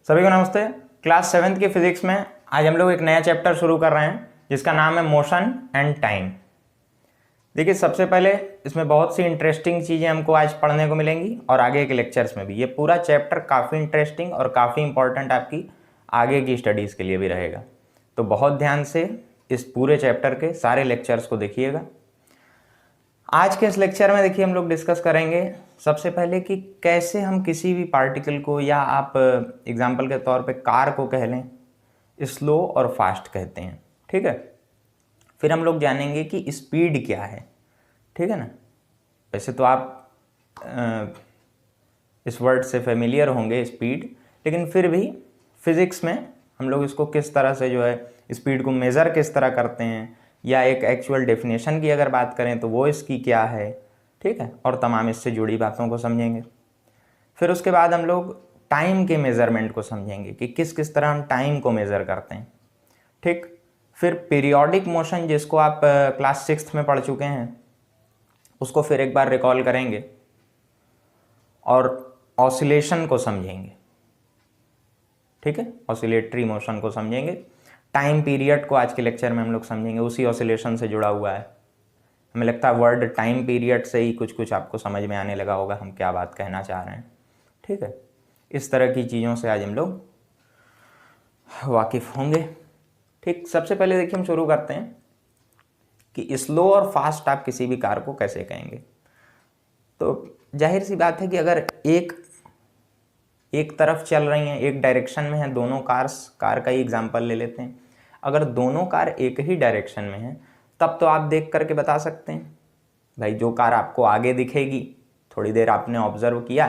सभी को नमस्ते। क्लास 7th की फिजिक्स में आज हम लोग एक नया चैप्टर शुरू कर रहे हैं जिसका नाम है मोशन एंड टाइम। देखिए, सबसे पहले इसमें बहुत सी इंटरेस्टिंग चीज़ें हमको आज पढ़ने को मिलेंगी और आगे के लेक्चर्स में भी। ये पूरा चैप्टर काफ़ी इंटरेस्टिंग और काफ़ी इंपॉर्टेंट आपकी आगे की स्टडीज़ के लिए भी रहेगा, तो बहुत ध्यान से इस पूरे चैप्टर के सारे लेक्चर्स को देखिएगा। आज के इस लेक्चर में देखिए हम लोग डिस्कस करेंगे सबसे पहले कि कैसे हम किसी भी पार्टिकल को, या आप एग्जांपल के तौर पे कार को कह लें, स्लो और फास्ट कहते हैं, ठीक है। फिर हम लोग जानेंगे कि स्पीड क्या है, ठीक है ना। वैसे तो आप इस वर्ड से फेमिलियर होंगे स्पीड, लेकिन फिर भी फिज़िक्स में हम लोग इसको किस तरह से जो है स्पीड को मेज़र किस तरह करते हैं, या एक एक्चुअल डेफिनेशन की अगर बात करें तो वो इसकी क्या है, ठीक है, और तमाम इससे जुड़ी बातों को समझेंगे। फिर उसके बाद हम लोग टाइम के मेज़रमेंट को समझेंगे कि किस किस तरह हम टाइम को मेज़र करते हैं, ठीक। फिर पीरियोडिक मोशन, जिसको आप क्लास 6th में पढ़ चुके हैं, उसको फिर एक बार रिकॉल करेंगे और ऑसिलेशन को समझेंगे, ठीक है, ऑसिलेटरी मोशन को समझेंगे। टाइम पीरियड को आज के लेक्चर में हम लोग समझेंगे, उसी ऑसिलेशन से जुड़ा हुआ है। हमें लगता है वर्ड टाइम पीरियड से ही कुछ कुछ आपको समझ में आने लगा होगा हम क्या बात कहना चाह रहे हैं, ठीक है। इस तरह की चीज़ों से आज हम लोग वाकिफ़ होंगे, ठीक। सबसे पहले देखिए हम शुरू करते हैं कि स्लो और फास्ट आप किसी भी कार को कैसे कहेंगे। तो जाहिर सी बात है कि अगर एक तरफ चल रही हैं, एक डायरेक्शन में है दोनों कार्स, कार का ही एग्जांपल ले लेते हैं। अगर दोनों कार एक ही डायरेक्शन में हैं तब तो आप देख करके बता सकते हैं भाई, जो कार आपको आगे दिखेगी, थोड़ी देर आपने ऑब्जर्व किया,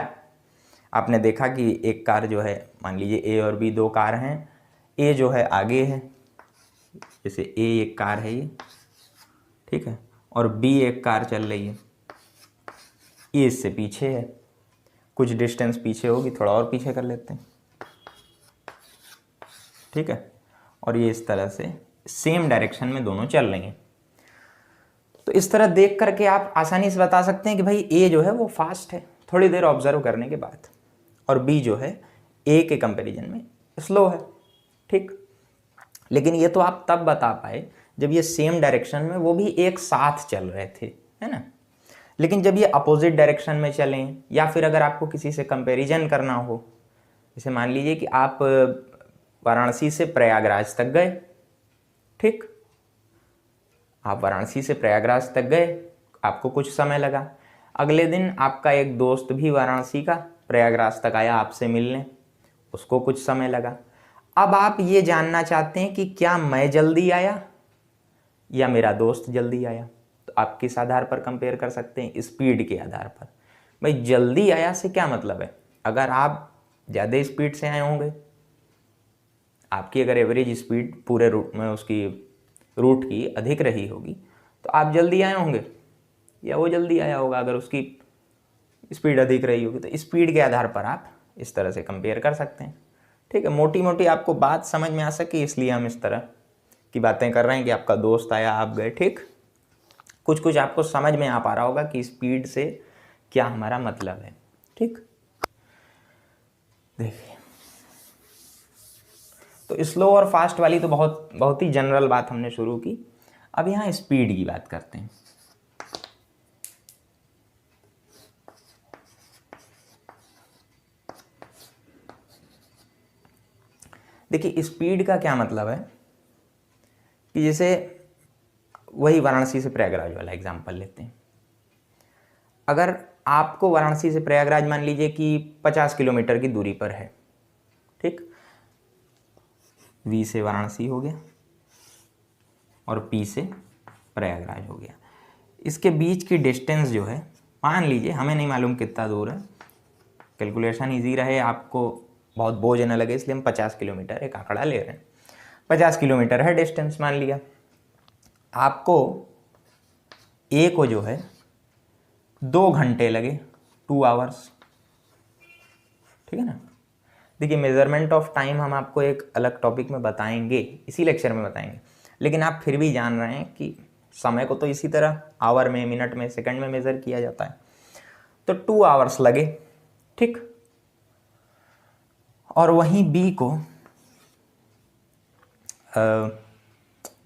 आपने देखा कि एक कार जो है, मान लीजिए ए और बी दो कार हैं, ए जो है आगे है, जैसे ए एक कार है ये, ठीक है, और बी एक कार चल रही है, ए इससे पीछे है, कुछ डिस्टेंस पीछे होगी, थोड़ा और पीछे कर लेते हैं, ठीक है, और ये इस तरह से सेम डायरेक्शन में दोनों चल रही हैं। तो इस तरह देख करके आप आसानी से बता सकते हैं कि भाई ए जो है वो फास्ट है थोड़ी देर ऑब्जर्व करने के बाद, और बी जो है ए के कंपैरिजन में स्लो है, ठीक। लेकिन ये तो आप तब बता पाए जब ये सेम डायरेक्शन में वो भी एक साथ चल रहे थे, है ना। लेकिन जब ये अपोजिट डायरेक्शन में चलें, या फिर अगर आपको किसी से कंपैरिजन करना हो, जैसे मान लीजिए कि आप वाराणसी से प्रयागराज तक गए, ठीक, आप वाराणसी से प्रयागराज तक गए, आपको कुछ समय लगा। अगले दिन आपका एक दोस्त भी वाराणसी का प्रयागराज तक आया आपसे मिलने, उसको कुछ समय लगा। अब आप ये जानना चाहते हैं कि क्या मैं जल्दी आया या मेरा दोस्त जल्दी आया, तो आप किस आधार पर कंपेयर कर सकते हैं? स्पीड के आधार पर। भाई जल्दी आया से क्या मतलब है? अगर आप ज़्यादा स्पीड से आए होंगे, आपकी अगर एवरेज स्पीड पूरे रूट में उसकी रूट की अधिक रही होगी, तो आप जल्दी आए होंगे, या वो जल्दी आया होगा अगर उसकी स्पीड अधिक रही होगी। तो स्पीड के आधार पर आप इस तरह से कंपेयर कर सकते हैं, ठीक है। मोटी मोटी आपको बात समझ में आ सके इसलिए हम इस तरह की बातें कर रहे हैं कि आपका दोस्त आया, आप गए, ठीक। कुछ कुछ आपको समझ में आ पा रहा होगा कि स्पीड से क्या हमारा मतलब है, ठीक। देखिए, तो स्लो और फास्ट वाली तो बहुत ही जनरल बात हमने शुरू की। अब यहाँ स्पीड की बात करते हैं। देखिए, स्पीड का क्या मतलब है कि जैसे वही वाराणसी से प्रयागराज वाला एग्जांपल लेते हैं। अगर आपको वाराणसी से प्रयागराज मान लीजिए कि 50 किलोमीटर की दूरी पर है, ठीक, वी से वाराणसी हो गया और पी से प्रयागराज हो गया। इसके बीच की डिस्टेंस जो है, मान लीजिए, हमें नहीं मालूम कितना दूर है, कैलकुलेशन इजी रहे, आपको बहुत बोझ न लगे, इसलिए हम 50 किलोमीटर एक आंकड़ा ले रहे हैं। 50 किलोमीटर है डिस्टेंस मान लिया। आपको ए को जो है 2 घंटे लगे, 2 आवर्स, ठीक है ना। देखिए, मेजरमेंट ऑफ टाइम हम आपको एक अलग टॉपिक में बताएंगे, इसी लेक्चर में बताएंगे, लेकिन आप फिर भी जान रहे हैं कि समय को तो इसी तरह आवर में, मिनट में, सेकंड में मेज़र किया जाता है। तो 2 आवर्स लगे, ठीक। और वहीं बी को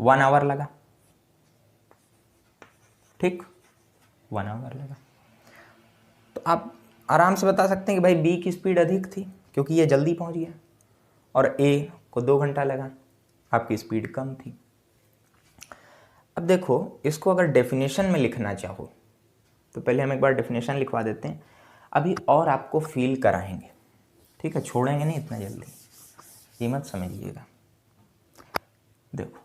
1 आवर लगा, ठीक, 1 आवर लगा। तो आप आराम से बता सकते हैं कि भाई बी की स्पीड अधिक थी क्योंकि ये जल्दी पहुंच गया, और ए को 2 घंटा लगा, आपकी स्पीड कम थी। अब देखो, इसको अगर डेफिनेशन में लिखना चाहो तो पहले हम एक बार डेफिनेशन लिखवा देते हैं, अभी और आपको फील कराएंगे, ठीक है, छोड़ेंगे नहीं इतना जल्दी, ये मत समझिएगा। देखो,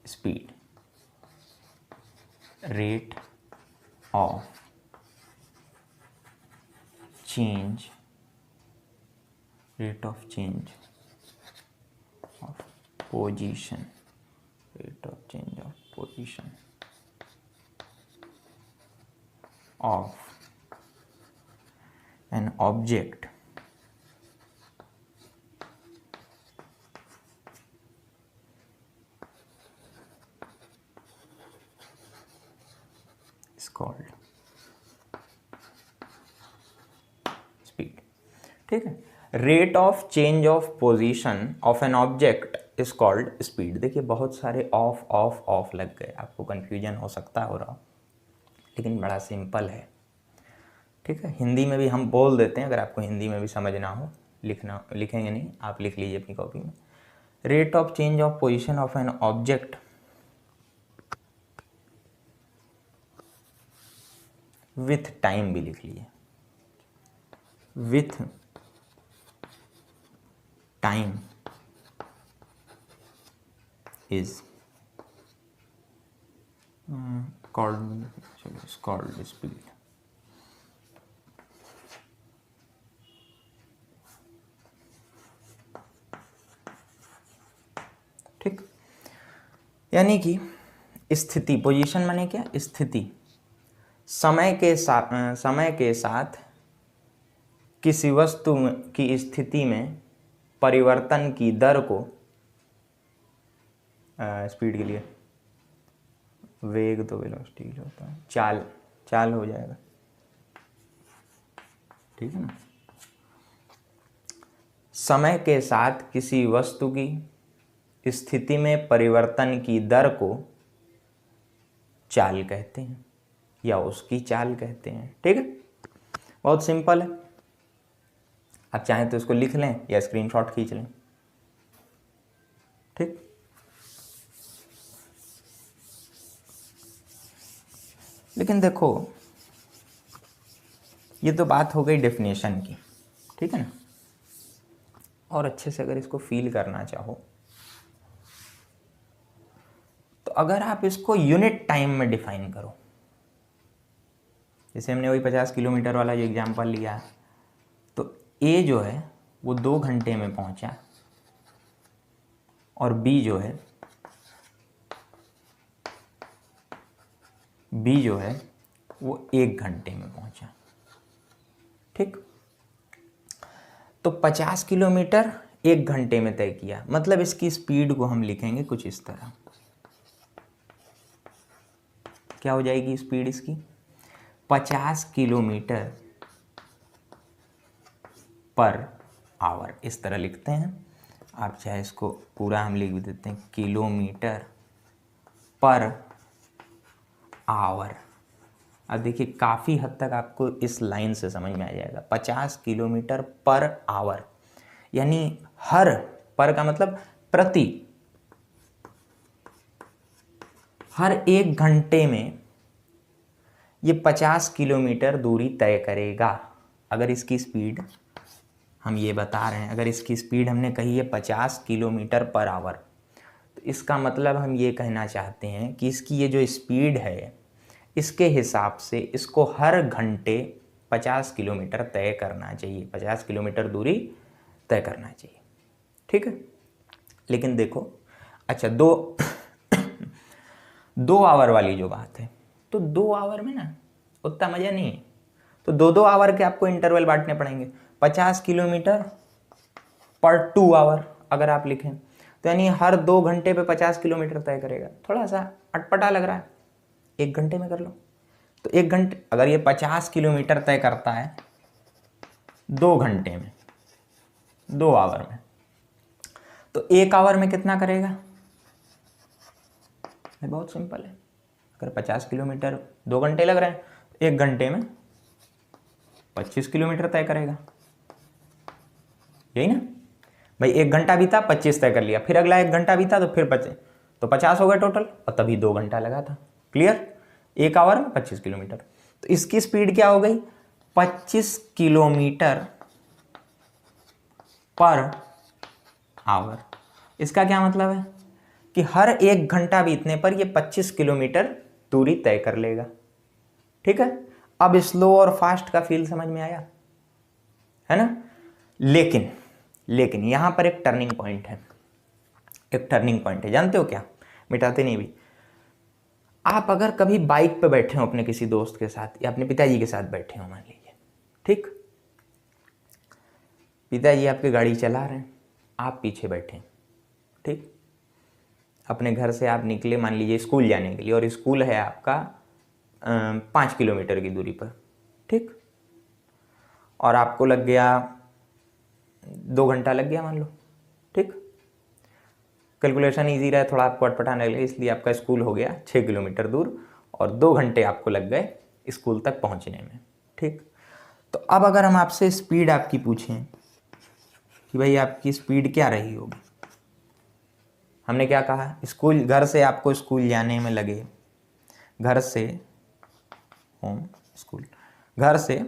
speed, rate of change, rate of change of position, rate of change of position of an object is called speed, ठीक है। Rate of change of position of an object is called speed. देखिए बहुत सारे of of of लग गए, आपको confusion हो सकता हो रहा, लेकिन बड़ा सिंपल है, ठीक है। हिंदी में भी हम बोल देते हैं, अगर आपको हिंदी में भी समझना हो, लिखेंगे नहीं, आप लिख लीजिए अपनी कॉपी में। Rate of change of position of an object with time भी लिख लीजिए, with time is called speed, ठीक। यानी कि स्थिति, पोजीशन माने क्या, स्थिति, समय के साथ किसी वस्तु की स्थिति में परिवर्तन की दर को, स्पीड के लिए वेग तो वेलोसिटी होता है, चाल हो जाएगा, ठीक है ना। समय के साथ किसी वस्तु की स्थिति में परिवर्तन की दर को चाल कहते हैं या उसकी चाल कहते हैं, ठीक है। बहुत सिंपल है, आप चाहें तो इसको लिख लें या स्क्रीनशॉट खींच लें, ठीक। लेकिन देखो, ये तो बात हो गई डेफिनेशन की, ठीक है ना। और अच्छे से अगर इसको फील करना चाहो तो अगर आप इसको यूनिट टाइम में डिफाइन करो, जैसे हमने वही 50 किलोमीटर वाला जो एग्जांपल लिया, तो ए जो है वो 2 घंटे में पहुंचा और बी जो है वो 1 घंटे में पहुंचा, ठीक। तो 50 किलोमीटर 1 घंटे में तय किया, मतलब इसकी स्पीड को हम लिखेंगे कुछ इस तरह। क्या हो जाएगी स्पीड इसकी, 50 किलोमीटर पर आवर, इस तरह लिखते हैं। आप चाहे इसको पूरा हम लिख भी देते हैं, किलोमीटर पर आवर। अब देखिए काफ़ी हद तक आपको इस लाइन से समझ में आ जाएगा, 50 किलोमीटर पर आवर, यानी हर, पर का मतलब प्रति, हर 1 घंटे में ये 50 किलोमीटर दूरी तय करेगा। अगर इसकी स्पीड, हम ये बता रहे हैं, अगर इसकी स्पीड हमने कही है 50 किलोमीटर पर आवर, तो इसका मतलब हम ये कहना चाहते हैं कि इसकी ये जो स्पीड है, इसके हिसाब से इसको हर घंटे 50 किलोमीटर तय करना चाहिए, 50 किलोमीटर दूरी तय करना चाहिए, ठीक है। लेकिन देखो, अच्छा 2 आवर वाली जो बात है, तो 2 आवर में ना उतना मज़ा नहीं है, तो 2 आवर के आपको इंटरवल बांटने पड़ेंगे। 50 किलोमीटर पर 2 आवर अगर आप लिखें, तो यानी हर 2 घंटे पे 50 किलोमीटर तय करेगा। थोड़ा सा अटपटा लग रहा है, 1 घंटे में कर लो, तो 1 घंटे, अगर ये 50 किलोमीटर तय करता है 2 घंटे में, 2 आवर में। तो 1 आवर में कितना करेगा? ये बहुत सिंपल है। अगर 50 किलोमीटर 2 घंटे लग रहे हैं, 1 घंटे में 25 किलोमीटर तय करेगा, यही ना भाई। 1 घंटा बीता, 25 तय कर लिया, फिर अगला 1 घंटा बीता तो फिर 25, तो 50 हो गए टोटल, और तभी 2 घंटा लगा था। क्लियर? 1 आवर में 25 किलोमीटर। तो इसकी स्पीड क्या हो गई? 25 किलोमीटर पर आवर। इसका क्या मतलब है कि हर 1 घंटा बीतने पर ये 25 किलोमीटर दूरी तय कर लेगा। ठीक है? अब स्लो और फास्ट का फील समझ में आया, है ना? लेकिन यहां पर एक टर्निंग पॉइंट है। एक टर्निंग पॉइंट है, जानते हो क्या? मिटाते नहीं भी। आप अगर कभी बाइक पे बैठे हो अपने किसी दोस्त के साथ या अपने पिताजी के साथ बैठे हो, मान लीजिए, ठीक, पिताजी आपकी गाड़ी चला रहे हैं, आप पीछे बैठे, ठीक, अपने घर से आप निकले मान लीजिए स्कूल जाने के लिए, और स्कूल है आपका 5 किलोमीटर की दूरी पर, ठीक, और आपको लग गया 2 घंटा लग गया मान लो, ठीक। कैलकुलेशन इजी रहे थोड़ा आपको अटपटाने लगे, इसलिए आपका स्कूल हो गया 6 किलोमीटर दूर और 2 घंटे आपको लग गए स्कूल तक पहुंचने में, ठीक। तो अब अगर हम आपसे स्पीड आपकी पूछें कि भाई आपकी स्पीड क्या रही होगी, हमने क्या कहा? स्कूल, घर से आपको स्कूल जाने में लगे, घर से होम स्कूल, घर से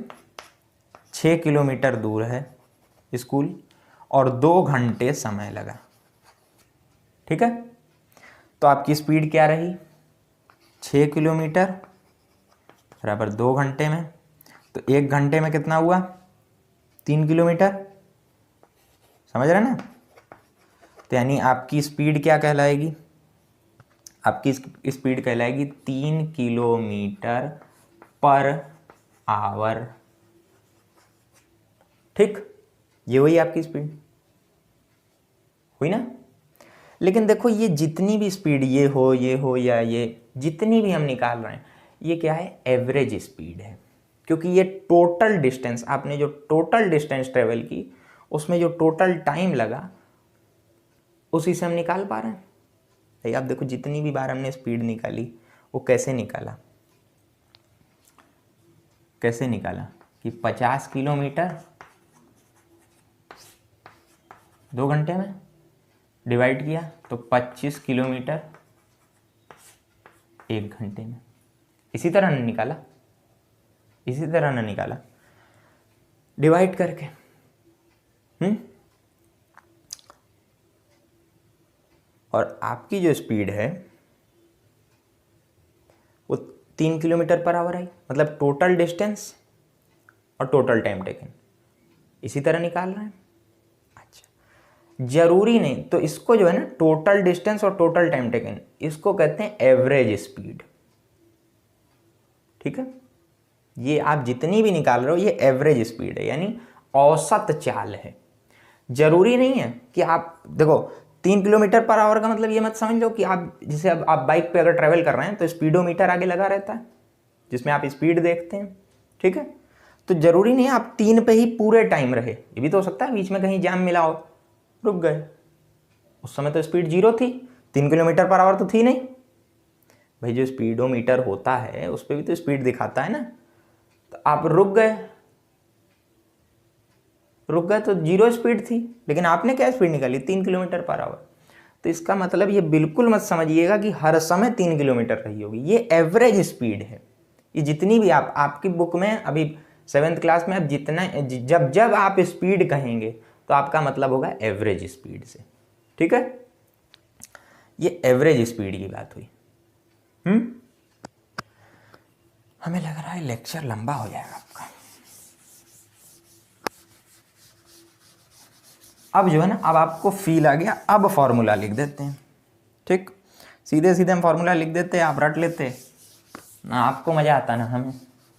6 किलोमीटर दूर है स्कूल और 2 घंटे समय लगा, ठीक है। तो आपकी स्पीड क्या रही? 6 किलोमीटर बराबर 2 घंटे में, तो 1 घंटे में कितना हुआ? 3 किलोमीटर, समझ रहे ना? तो यानी आपकी स्पीड क्या कहलाएगी? आपकी स्पीड कहलाएगी 3 किलोमीटर पर आवर, ठीक। ये वही आपकी स्पीड हुई ना। लेकिन देखो ये जितनी भी स्पीड, ये हो या ये जितनी भी हम निकाल रहे हैं, ये क्या है? एवरेज स्पीड है, क्योंकि ये टोटल डिस्टेंस, आपने जो टोटल डिस्टेंस ट्रेवल की उसमें जो टोटल टाइम लगा उसी से हम निकाल पा रहे हैं। भाई आप देखो जितनी भी बार हमने स्पीड निकाली वो कैसे निकाला, कैसे निकाला कि 50 किलोमीटर 2 घंटे में डिवाइड किया तो 25 किलोमीटर 1 घंटे में। इसी तरह ने निकाला, इसी तरह ने निकाला डिवाइड करके। और आपकी जो स्पीड है वो 3 किलोमीटर पर आवर आई, मतलब टोटल डिस्टेंस और टोटल टाइम टेकन इसी तरह निकाल रहे हैं। अच्छा, जरूरी नहीं, तो इसको जो है ना टोटल डिस्टेंस और टोटल टाइम टेकन, इसको कहते हैं एवरेज स्पीड, ठीक है। ये आप जितनी भी निकाल रहे हो ये एवरेज स्पीड है, यानी औसत चाल है। जरूरी नहीं है कि आप देखो 3 किलोमीटर पर आवर का मतलब ये मत समझ लो कि आप जैसे अब आप बाइक पे अगर ट्रेवल कर रहे हैं तो स्पीडोमीटर आगे लगा रहता है जिसमें आप स्पीड देखते हैं, ठीक है। तो जरूरी नहीं है आप 3 पे ही पूरे टाइम रहे, ये भी तो हो सकता है बीच में कहीं जाम मिला हो, रुक गए, उस समय तो स्पीड 0 थी, 3 किलोमीटर पर आवर तो थी नहीं। भाई जो स्पीडोमीटर होता है उस पर भी तो स्पीड दिखाता है ना, तो आप रुक गए, तो 0 स्पीड थी, लेकिन आपने क्या स्पीड निकाली? 3 किलोमीटर पर आवर। तो इसका मतलब ये बिल्कुल मत समझिएगा कि हर समय 3 किलोमीटर रही होगी, ये एवरेज स्पीड है। ये जितनी भी आपकी बुक में अभी 7th क्लास में आप जितना जब आप स्पीड कहेंगे तो आपका मतलब होगा एवरेज स्पीड से, ठीक है। ये एवरेज स्पीड की बात हुई। हमें लग रहा है लेक्चर लंबा हो जाएगा आपका। अब जो है ना, अब आपको फील आ गया, अब फॉर्मूला लिख देते हैं, ठीक। सीधे सीधे हम फॉर्मूला लिख देते हैं, आप रट लेते, ना आपको मजा आता ना हमें,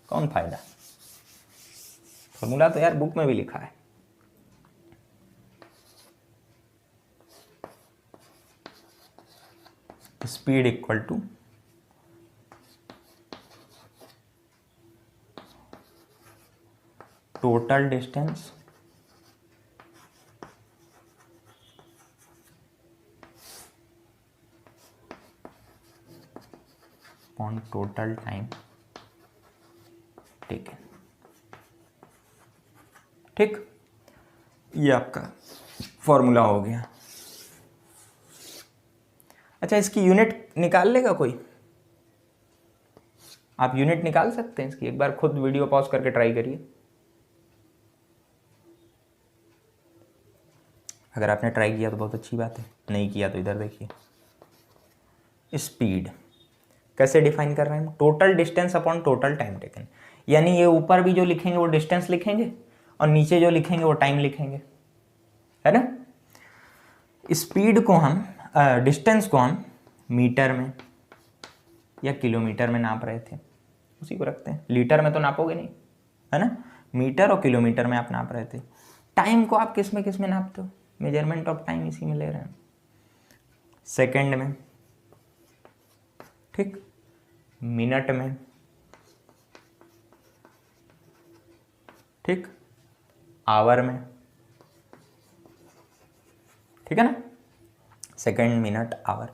कौन फायदा। फॉर्मूला तो यार बुक में भी लिखा है। Speed equal to total distance total time taken. ठीक, ये आपका फॉर्मूला हो गया। अच्छा, इसकी यूनिट निकाल लेगा कोई? आप यूनिट निकाल सकते हैं इसकी? एक बार खुद वीडियो पॉज करके ट्राई करिए। अगर आपने ट्राई किया तो बहुत अच्छी बात है, नहीं किया तो इधर देखिए। स्पीड कैसे डिफाइन कर रहे हैं हम? Total distance upon total time taken. यानी ये ऊपर भी जो लिखेंगे वो डिस्टेंस लिखेंगे और नीचे जो लिखेंगे वो टाइम लिखेंगे, है ना। स्पीड को हम डिस्टेंस को हम मीटर में या किलोमीटर में नाप रहे थे, उसी को रखते हैं। लीटर में तो नापोगे नहीं, है ना। मीटर और किलोमीटर में आप नाप रहे थे। टाइम को आप किस में नापते हो? मेजरमेंट ऑफ टाइम इसी में ले रहे हैं, सेकंड में, ठीक, मिनट में, ठीक, आवर में, ठीक है ना। Second, minute, hour.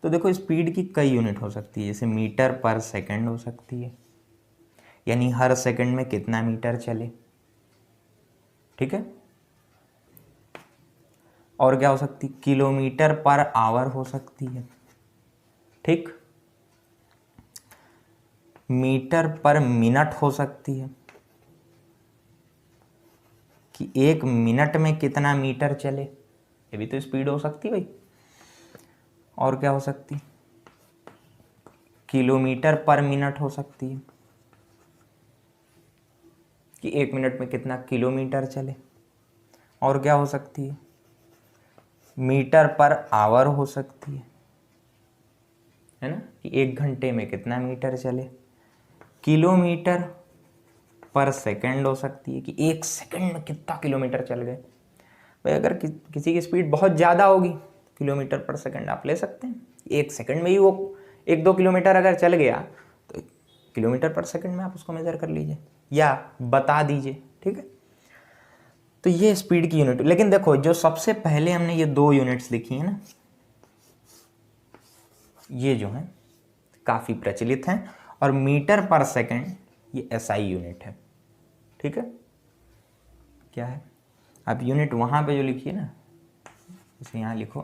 तो देखो स्पीड की कई यूनिट हो सकती है, जैसे मीटर पर सेकंड हो सकती है, यानी हर सेकंड में कितना मीटर चले, ठीक है। और क्या हो सकती? किलोमीटर पर आवर हो सकती है, ठीक। मीटर पर मिनट हो सकती है, कि एक मिनट में कितना मीटर चले, ये भी तो स्पीड हो सकती है भाई। और क्या हो सकती? किलोमीटर पर मिनट हो सकती है, कि एक मिनट में कितना किलोमीटर चले। और क्या हो सकती है? मीटर पर आवर हो सकती है ना, कि एक घंटे में कितना मीटर चले। किलोमीटर पर सेकंड हो सकती है, कि एक सेकंड में कितना किलोमीटर चल गए। भाई अगर किसी की स्पीड बहुत ज़्यादा होगी, किलोमीटर पर सेकंड आप ले सकते हैं। एक सेकंड में ही वो 1-2 किलोमीटर अगर चल गया तो किलोमीटर पर सेकंड में आप उसको मेजर कर लीजिए या बता दीजिए, ठीक है। तो ये स्पीड की यूनिट। लेकिन देखो जो सबसे पहले हमने ये 2 यूनिट्स लिखी है ना, ये जो है काफ़ी प्रचलित हैं, और मीटर पर सेकंड ये SI यूनिट है, ठीक है। क्या है? आप यूनिट वहाँ पे जो लिखिए ना, इसे यहाँ लिखो,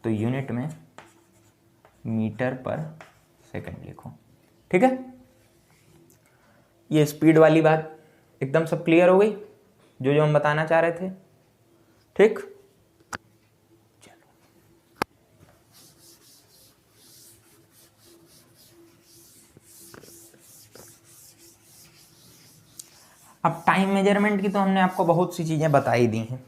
तो यूनिट में मीटर पर सेकंड लिखो, ठीक है। ये स्पीड वाली बात एकदम सब क्लियर हो गई, जो हम बताना चाह रहे थे, ठीक। चलो अब टाइम मेजरमेंट की तो हमने आपको बहुत सी चीज़ें बता ही दी हैं,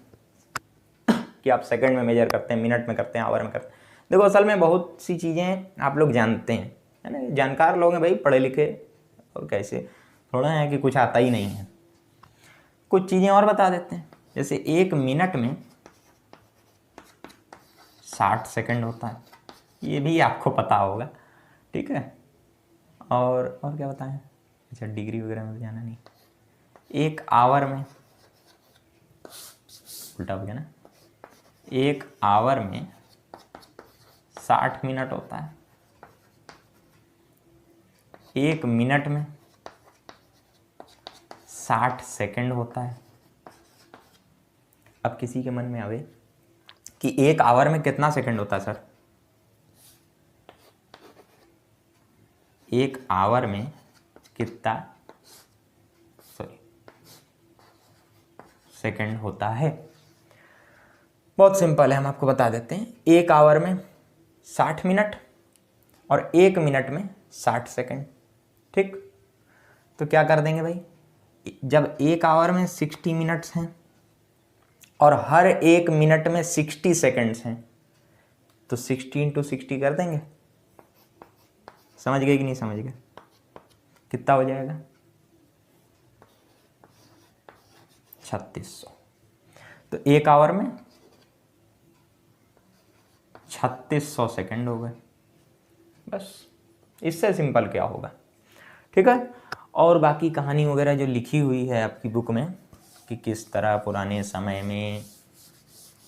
कि आप सेकंड में मेजर करते हैं, मिनट में करते हैं, आवर में करते हैं। देखो असल में बहुत सी चीज़ें आप लोग जानते हैं, है ना, जानकार लोग हैं भाई, पढ़े लिखे, और कैसे थोड़ा है कि कुछ आता ही नहीं है। कुछ चीज़ें और बता देते हैं, जैसे एक मिनट में 60 सेकंड होता है, ये भी आपको पता होगा, ठीक है। और क्या बताएं? अच्छा, डिग्री वगैरह में जाना नहीं। एक आवर में, उल्टा हो गया ना, एक आवर में 60 मिनट होता है, एक मिनट में 60 सेकंड होता है। अब किसी के मन में आवे कि एक आवर में कितना सेकंड होता है सर? एक आवर में कितना सेकंड होता है? बहुत सिंपल है, हम आपको बता देते हैं। एक आवर में 60 मिनट और एक मिनट में 60 सेकंड, ठीक। तो क्या कर देंगे भाई, जब एक आवर में 60 मिनट्स हैं और हर एक मिनट में 60 सेकंड्स हैं, तो 60 × 60 कर देंगे। समझ गए कि नहीं समझ गए? कितना हो जाएगा? 3600। तो एक आवर में 3600 सेकंड हो गए, बस। इससे सिंपल क्या होगा, ठीक है। और बाकी कहानी वगैरह जो लिखी हुई है आपकी बुक में, कि किस तरह पुराने समय में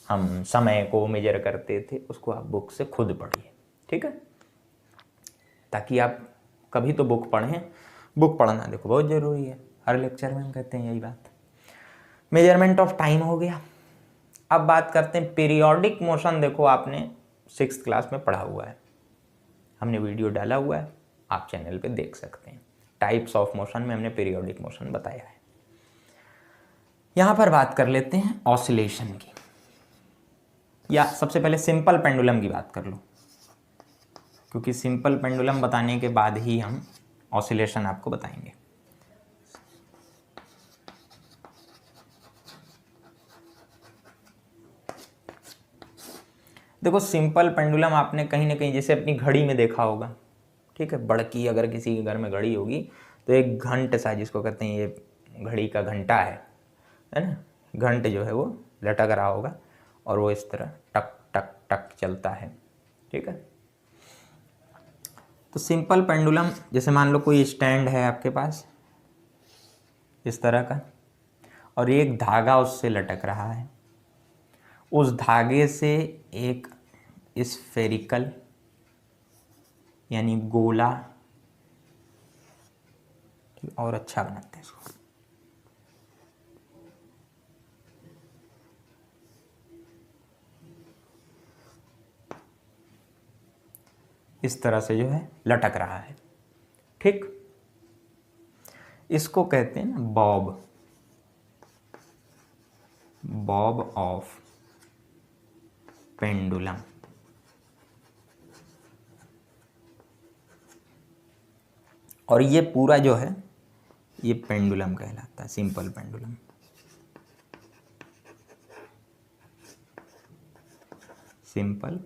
हम समय को मेजर करते थे, उसको आप बुक से खुद पढ़िए, ठीक है, ताकि आप कभी तो बुक पढ़ें, बुक पढ़ना देखो बहुत ज़रूरी है, हर लेक्चर में हम कहते हैं यही बात। मेजरमेंट ऑफ टाइम हो गया। अब बात करते हैं पीरियोडिक मोशन। देखो आपने 6th क्लास में पढ़ा हुआ है, हमने वीडियो डाला हुआ है, आप चैनल पे देख सकते हैं। टाइप्स ऑफ मोशन में हमने पीरियोडिक मोशन बताया है। यहाँ पर बात कर लेते हैं ऑसिलेशन की, या सबसे पहले सिंपल पेंडुलम की बात कर लो, क्योंकि सिंपल पेंडुलम बताने के बाद ही हम ऑसिलेशन आपको बताएंगे। देखो सिंपल पेंडुलम आपने कहीं ना कहीं जैसे अपनी घड़ी में देखा होगा, ठीक है, बड़की अगर किसी के घर में घड़ी होगी तो एक घंट सा, जिसको कहते हैं ये घड़ी का घंटा है ना, घंट जो है वो लटक रहा होगा और वो इस तरह टक टक टक चलता है, ठीक है। तो सिंपल पेंडुलम, जैसे मान लो कोई स्टैंड है आपके पास इस तरह का, और एक धागा उससे लटक रहा है, उस धागे से एक स्फेरिकल यानी गोला, और अच्छा बनाते हैं इसको, इस तरह से जो है लटक रहा है, ठीक। इसको कहते हैं ना बॉब, बॉब ऑफ पेंडुलम। और ये पूरा जो है ये पेंडुलम कहलाता है, सिंपल पेंडुलम। सिंपल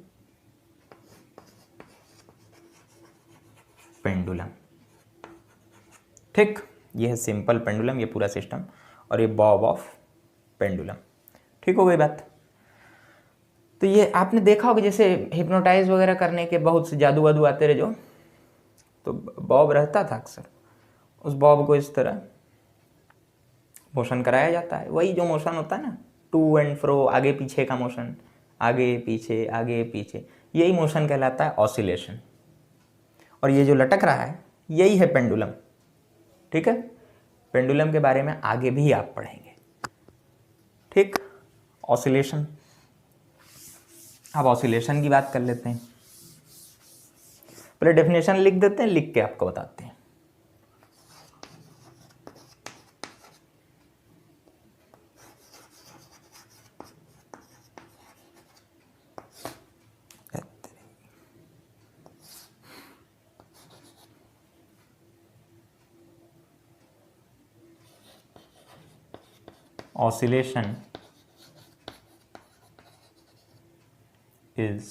पेंडुलम, ठीक। ये है सिंपल पेंडुलम, ये पूरा सिस्टम, और ये बॉब ऑफ पेंडुलम, ठीक हो गई बात। तो ये आपने देखा होगा जैसे हिप्नोटाइज वगैरह करने के बहुत से जादू वादू आते रहे जो, तो बॉब रहता था अक्सर, उस बॉब को इस तरह मोशन कराया जाता है। वही जो मोशन होता है ना, टू एंड फ्रो, आगे पीछे का मोशन, आगे पीछे, यही मोशन कहलाता है ऑसिलेशन। और ये जो लटक रहा है यही है पेंडुलम, ठीक है। पेंडुलम के बारे में आगे भी आप पढ़ेंगे, ठीक। ऑसिलेशन, अब ऑसिलेशन की बात कर लेते हैं। पहले डेफिनेशन लिख देते हैं, लिख के आपको बताते हैं। Oscillation is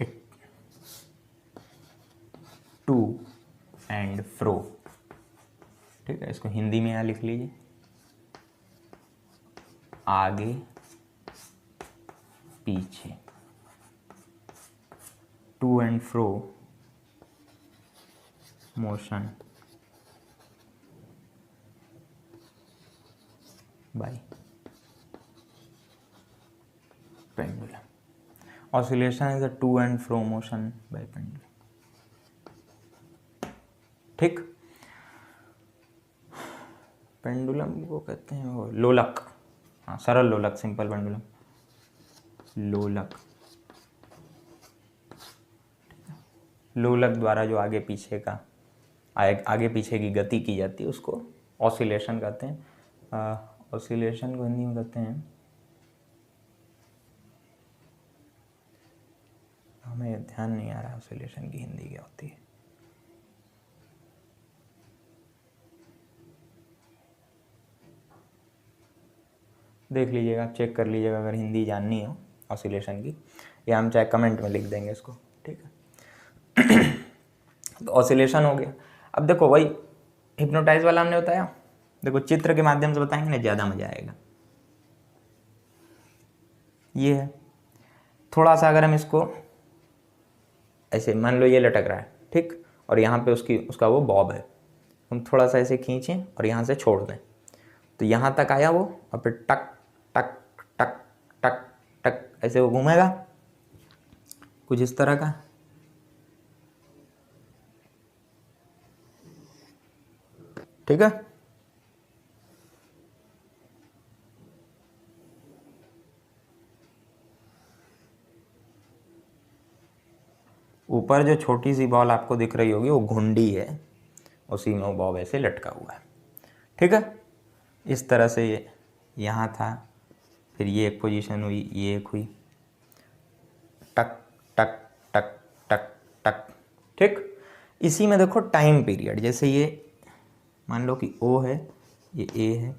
it to and fro, ठीक है। इसको हिंदी में यहाँ लिख लीजिए, आगे पीछे, to and fro motion by pendulum. Oscillation is a to and fro motion by pendulum, ठीक। पेंडुलम को कहते हैं वो लोलक, हाँ सरल लोलक, सिंपल पेंडुलम लोलक। लोलक द्वारा जो आगे पीछे का आगे पीछे की गति की जाती है उसको ऑसिलेशन कहते हैं। ऑसिलेशन को हिंदी में कहते हैं, हमें ध्यान नहीं आ रहा ऑसिलेशन की हिंदी क्या होती है। देख लीजिएगा, आप चेक कर लीजिएगा अगर हिंदी जाननी हो ऑसिलेशन की, या हम चाहे कमेंट में लिख देंगे इसको, ठीक है। तो ऑसिलेशन हो गया। अब देखो वही हिप्नोटाइज वाला हमने बताया, देखो चित्र के माध्यम से बताएंगे ना ज़्यादा मजा आएगा। ये है, थोड़ा सा अगर हम इसको ऐसे मान लो ये लटक रहा है, ठीक, और यहाँ पे उसका वो बॉब है, हम थोड़ा सा ऐसे खींचें और यहाँ से छोड़ दें तो यहाँ तक आया वो, और फिर टक टक टक टक टक ऐसे वो घूमेगा कुछ इस तरह का, ठीक है। ऊपर जो छोटी सी बॉल आपको दिख रही होगी वो घुंडी है, उसी में वो बॉब ऐसे लटका हुआ है। ठीक है, इस तरह से ये यहाँ था, फिर ये एक पोजीशन हुई, ये एक हुई, टक टक टक टक टक। ठीक, इसी में देखो टाइम पीरियड, जैसे ये मान लो कि O है, ये A है,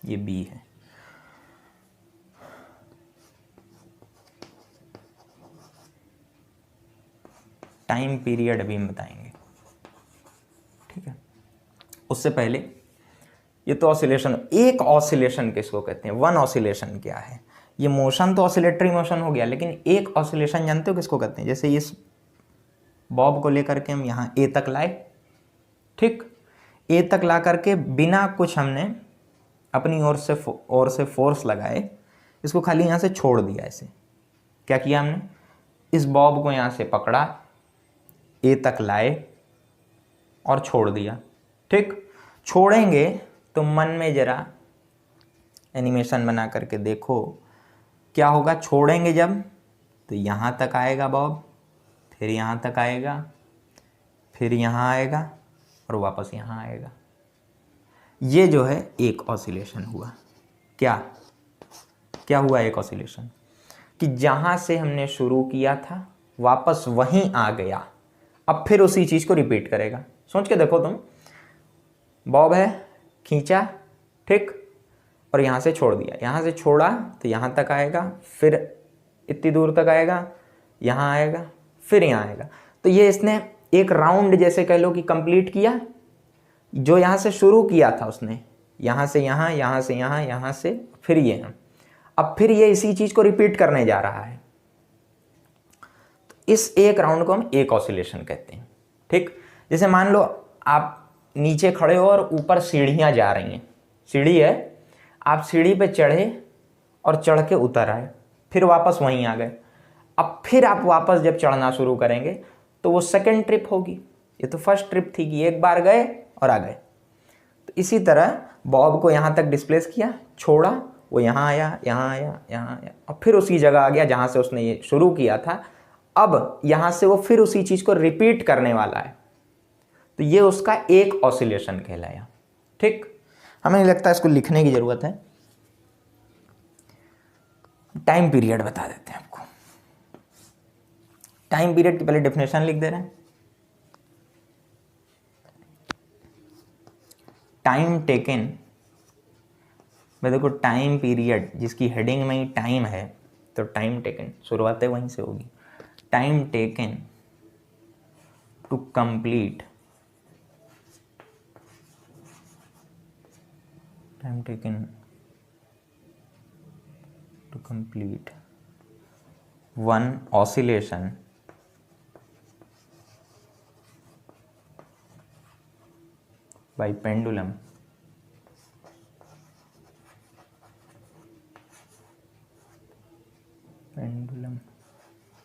ये B है। टाइम पीरियड अभी हम बताएंगे, ठीक है। उससे पहले ये तो ऑसिलेशन, एक ऑसिलेशन किसको कहते हैं, वन ऑसिलेशन क्या है। ये मोशन तो ऑसिलेटरी मोशन हो गया, लेकिन एक ऑसिलेशन जानते हो किसको कहते हैं। जैसे इस बॉब को लेकर के हम यहाँ A तक लाए, ठीक, A तक ला करके बिना कुछ हमने अपनी ओर से फोर्स लगाए इसको खाली यहाँ से छोड़ दिया। ऐसे क्या किया हमने, इस बॉब को यहाँ से पकड़ा, A तक लाए और छोड़ दिया। ठीक, छोड़ेंगे तो मन में जरा एनिमेशन बना करके देखो क्या होगा। छोड़ेंगे जब तो यहाँ तक आएगा बॉब, फिर यहाँ तक आएगा, फिर यहाँ आएगा और वापस यहाँ आएगा। ये जो है एक ऑसिलेशन हुआ। क्या क्या हुआ, एक ऑसिलेशन कि जहाँ से हमने शुरू किया था वापस वहीं आ गया, अब फिर उसी चीज़ को रिपीट करेगा। सोच के देखो तुम, बॉब है, खींचा, ठीक, और यहाँ से छोड़ दिया, यहाँ से छोड़ा तो यहाँ तक आएगा, फिर इतनी दूर तक आएगा, यहाँ आएगा, फिर यहाँ आएगा। तो ये इसने एक राउंड जैसे कह लो कि कंप्लीट किया। जो यहाँ से शुरू किया था उसने, यहाँ से यहाँ, यहाँ से यहाँ, यहाँ से फिर ये यहाँ, अब फिर ये इसी चीज़ को रिपीट करने जा रहा है। तो इस एक राउंड को हम एक ऑसिलेशन कहते हैं। ठीक, जैसे मान लो आप नीचे खड़े हो और ऊपर सीढ़ियाँ जा रही हैं, सीढ़ी है, आप सीढ़ी पे चढ़े और चढ़ के उतर आए, फिर वापस वहीं आ गए। अब फिर आप वापस जब चढ़ना शुरू करेंगे तो वो सेकंड ट्रिप होगी। ये तो फर्स्ट ट्रिप थी कि एक बार गए और आ गए। तो इसी तरह बॉब को यहाँ तक डिस्प्लेस किया, छोड़ा, वो यहाँ आया, यहाँ आया, यहाँ आया, और फिर उसी जगह आ गया जहाँ से उसने ये शुरू किया था। अब यहाँ से वो फिर उसी चीज़ को रिपीट करने वाला है। तो ये उसका एक ऑसिलेशन कहलाया। ठीक, हमें नहीं लगता इसको लिखने की ज़रूरत है, टाइम पीरियड बता देते हैं आपको। टाइम पीरियड की पहले डेफिनेशन लिख दे रहे हैं। टाइम टेकन, मैं देखो टाइम पीरियड जिसकी हेडिंग में ही टाइम है, तो टाइम टेकन शुरुआत वहीं से होगी। Time taken to complete, time taken to complete one oscillation by pendulum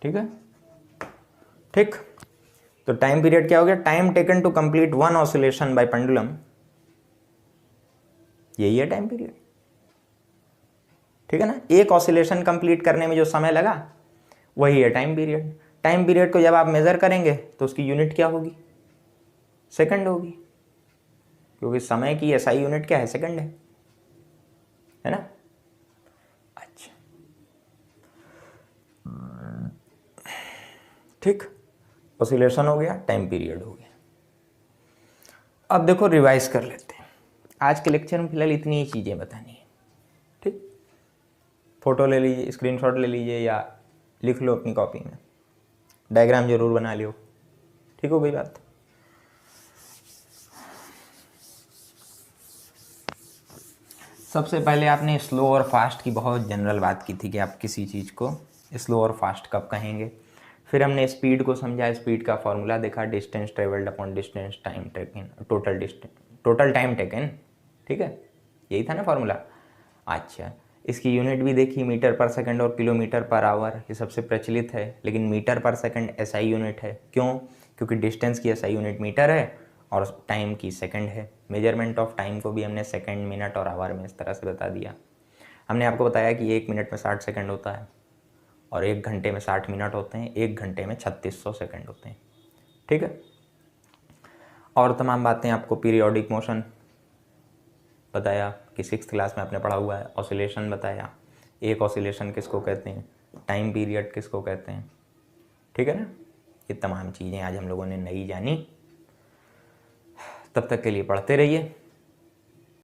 ठीक है। ठीक, तो टाइम पीरियड क्या हो गया, time taken to complete one oscillation by pendulum, यही है टाइम पीरियड। ठीक है ना, एक ऑसिलेशन कंप्लीट करने में जो समय लगा वही है टाइम पीरियड। टाइम पीरियड को जब आप मेजर करेंगे तो उसकी यूनिट क्या होगी, सेकंड होगी, क्योंकि समय की एसआई यूनिट क्या है, सेकंड है ना। अच्छा, ठीक, ऑसिलेशन हो गया, टाइम पीरियड हो गया। अब देखो रिवाइज कर लेते हैं। आज के लेक्चर में फिलहाल इतनी ही चीज़ें बतानी है। ठीक, फोटो ले लीजिए, स्क्रीनशॉट ले लीजिए या लिख लो अपनी कॉपी में, डायग्राम जरूर बना लियो। ठीक हो गई बात। सबसे पहले आपने स्लो और फास्ट की बहुत जनरल बात की थी कि आप किसी चीज़ को स्लो और फास्ट कब कहेंगे। फिर हमने स्पीड को समझा, स्पीड का फॉर्मूला देखा, distance travelled upon distance time taken, total time taken. ठीक है, यही था ना फॉर्मूला। अच्छा, इसकी यूनिट भी देखी, मीटर पर सेकंड और किलोमीटर पर आवर, ये सबसे प्रचलित है। लेकिन मीटर पर सेकंड एसआई यूनिट है। क्यों? क्योंकि डिस्टेंस की एसआई यूनिट मीटर है और टाइम की सेकंड है। मेजरमेंट ऑफ टाइम को भी हमने सेकंड, मिनट और आवर में इस तरह से बता दिया। हमने आपको बताया कि 1 मिनट में 60 सेकंड होता है और 1 घंटे में 60 मिनट होते हैं, 1 घंटे में 3600 सेकंड होते हैं। ठीक है। और तमाम बातें आपको पीरियोडिक मोशन बताया कि 6th क्लास में आपने पढ़ा हुआ है। ऑसिलेशन बताया, एक ऑसिलेशन किसको कहते हैं, टाइम पीरियड किसको कहते हैं। ठीक है ना। ये तमाम चीज़ें आज हम लोगों ने नई जानी। तब तक के लिए पढ़ते रहिए।